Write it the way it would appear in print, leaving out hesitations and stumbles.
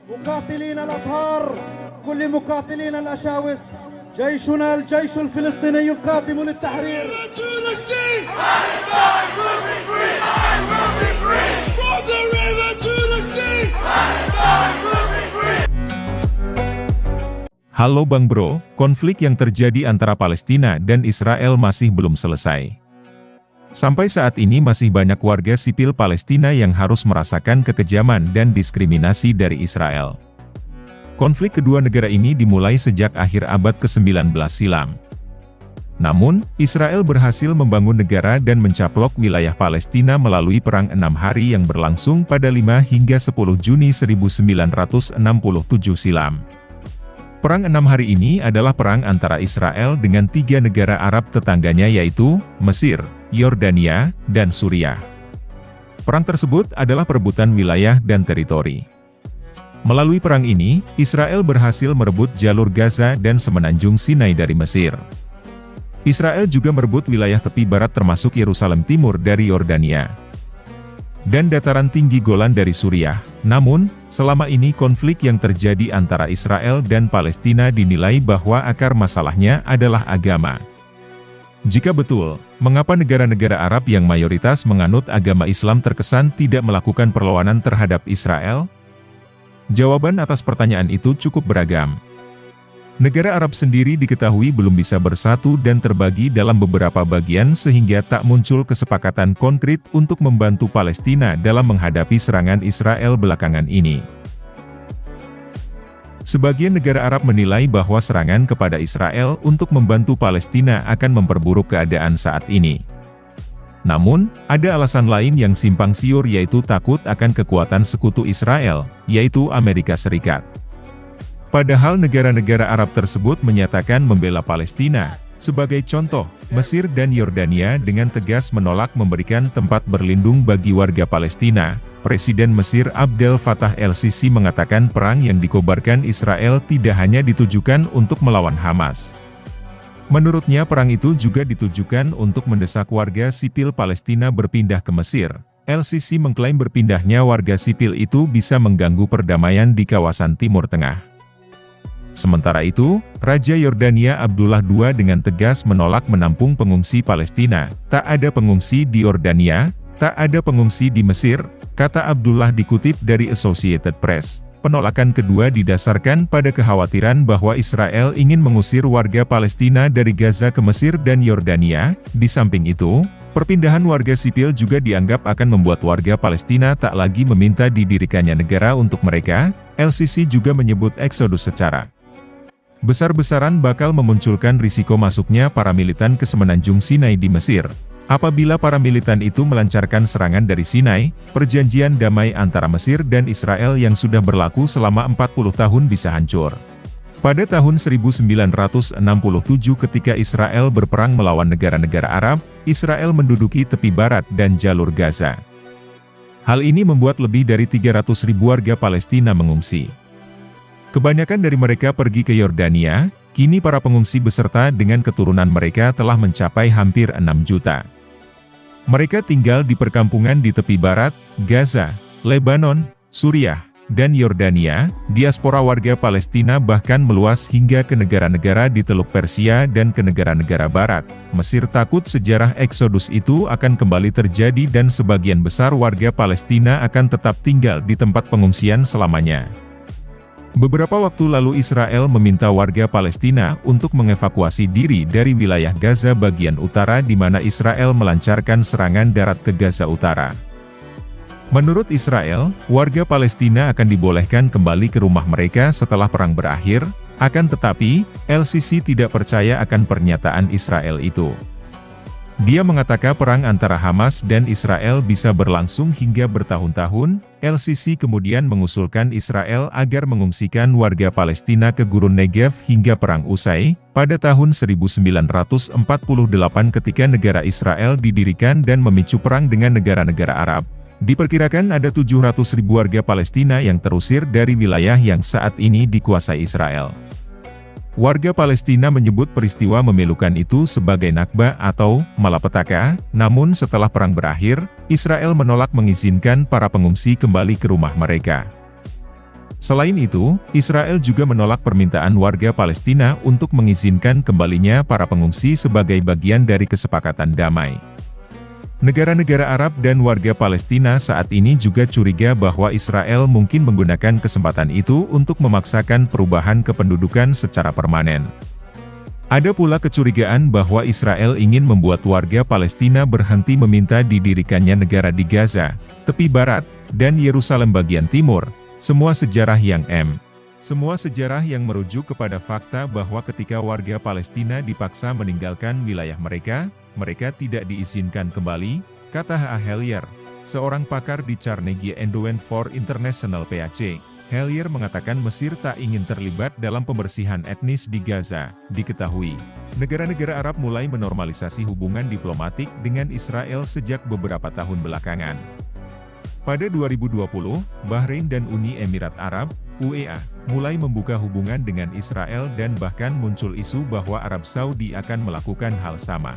مقاتلين الأطهار، كل مقاتلين الأشاوس، جيشنا الجيش الفلسطيني القادم للتحرير. Halo Bang Bro, konflik yang terjadi antara Palestina dan Israel masih belum selesai. Sampai saat ini masih banyak warga sipil Palestina yang harus merasakan kekejaman dan diskriminasi dari Israel. Konflik kedua negara ini dimulai sejak akhir abad ke-19 silam. Namun, Israel berhasil membangun negara dan mencaplok wilayah Palestina melalui Perang 6 Hari yang berlangsung pada 5 hingga 10 Juni 1967 silam. Perang 6 Hari ini adalah perang antara Israel dengan 3 negara Arab tetangganya yaitu Mesir, Yordania, dan Suriah. Perang tersebut adalah perebutan wilayah dan teritori. Melalui perang ini, Israel berhasil merebut jalur Gaza dan semenanjung Sinai dari Mesir. Israel juga merebut wilayah tepi barat termasuk Yerusalem Timur dari Yordania dan dataran tinggi Golan dari Suriah. Namun, selama ini konflik yang terjadi antara Israel dan Palestina dinilai bahwa akar masalahnya adalah agama. Jika betul, mengapa negara-negara Arab yang mayoritas menganut agama Islam terkesan tidak melakukan perlawanan terhadap Israel? Jawaban atas pertanyaan itu cukup beragam. Negara Arab sendiri diketahui belum bisa bersatu dan terbagi dalam beberapa bagian sehingga tak muncul kesepakatan konkret untuk membantu Palestina dalam menghadapi serangan Israel belakangan ini. Sebagian negara Arab menilai bahwa serangan kepada Israel untuk membantu Palestina akan memperburuk keadaan saat ini. Namun, ada alasan lain yang simpang siur yaitu takut akan kekuatan sekutu Israel, yaitu Amerika Serikat. Padahal negara-negara Arab tersebut menyatakan membela Palestina. Sebagai contoh, Mesir dan Yordania dengan tegas menolak memberikan tempat berlindung bagi warga Palestina. Presiden Mesir Abdel Fattah el-Sisi mengatakan perang yang dikobarkan Israel tidak hanya ditujukan untuk melawan Hamas. Menurutnya perang itu juga ditujukan untuk mendesak warga sipil Palestina berpindah ke Mesir. El-Sisi mengklaim berpindahnya warga sipil itu bisa mengganggu perdamaian di kawasan Timur Tengah. Sementara itu, Raja Yordania Abdullah II dengan tegas menolak menampung pengungsi Palestina. Tak ada pengungsi di Yordania, tak ada pengungsi di Mesir, kata Abdullah dikutip dari Associated Press. Penolakan kedua didasarkan pada kekhawatiran bahwa Israel ingin mengusir warga Palestina dari Gaza ke Mesir dan Yordania. Di samping itu, perpindahan warga sipil juga dianggap akan membuat warga Palestina tak lagi meminta didirikannya negara untuk mereka. El-Sisi juga menyebut eksodus secara besar-besaran bakal memunculkan risiko masuknya para militan ke semenanjung Sinai di Mesir. Apabila para militan itu melancarkan serangan dari Sinai, perjanjian damai antara Mesir dan Israel yang sudah berlaku selama 40 tahun bisa hancur. Pada tahun 1967 ketika Israel berperang melawan negara-negara Arab, Israel menduduki tepi barat dan jalur Gaza. Hal ini membuat lebih dari 300.000 warga Palestina mengungsi. Kebanyakan dari mereka pergi ke Yordania. Kini para pengungsi beserta dengan keturunan mereka telah mencapai hampir 6 juta. Mereka tinggal di perkampungan di tepi barat, Gaza, Lebanon, Suriah, dan Yordania. Diaspora warga Palestina bahkan meluas hingga ke negara-negara di Teluk Persia dan ke negara-negara barat. Mesir takut sejarah eksodus itu akan kembali terjadi dan sebagian besar warga Palestina akan tetap tinggal di tempat pengungsian selamanya. Beberapa waktu lalu Israel meminta warga Palestina untuk mengevakuasi diri dari wilayah Gaza bagian utara di mana Israel melancarkan serangan darat ke Gaza Utara. Menurut Israel, warga Palestina akan dibolehkan kembali ke rumah mereka setelah perang berakhir, akan tetapi, El-Sisi tidak percaya akan pernyataan Israel itu. Dia mengatakan perang antara Hamas dan Israel bisa berlangsung hingga bertahun-tahun. El-Sisi kemudian mengusulkan Israel agar mengungsikan warga Palestina ke Gurun Negev hingga perang usai. Pada tahun 1948 ketika negara Israel didirikan dan memicu perang dengan negara-negara Arab, diperkirakan ada 700.000 warga Palestina yang terusir dari wilayah yang saat ini dikuasai Israel. Warga Palestina menyebut peristiwa memilukan itu sebagai Nakba atau malapetaka, namun setelah perang berakhir, Israel menolak mengizinkan para pengungsi kembali ke rumah mereka. Selain itu, Israel juga menolak permintaan warga Palestina untuk mengizinkan kembalinya para pengungsi sebagai bagian dari kesepakatan damai. Negara-negara Arab dan warga Palestina saat ini juga curiga bahwa Israel mungkin menggunakan kesempatan itu untuk memaksakan perubahan kependudukan secara permanen. Ada pula kecurigaan bahwa Israel ingin membuat warga Palestina berhenti meminta didirikannya negara di Gaza, tepi barat, dan Yerusalem bagian timur. Semua sejarah yang merujuk kepada fakta bahwa ketika warga Palestina dipaksa meninggalkan wilayah mereka, mereka tidak diizinkan kembali, kata H.A. Hellier, seorang pakar di Carnegie Endowment for International PAC. Hellier mengatakan Mesir tak ingin terlibat dalam pembersihan etnis di Gaza. Diketahui, negara-negara Arab mulai menormalisasi hubungan diplomatik dengan Israel sejak beberapa tahun belakangan. Pada 2020, Bahrain dan Uni Emirat Arab, UEA, mulai membuka hubungan dengan Israel dan bahkan muncul isu bahwa Arab Saudi akan melakukan hal sama.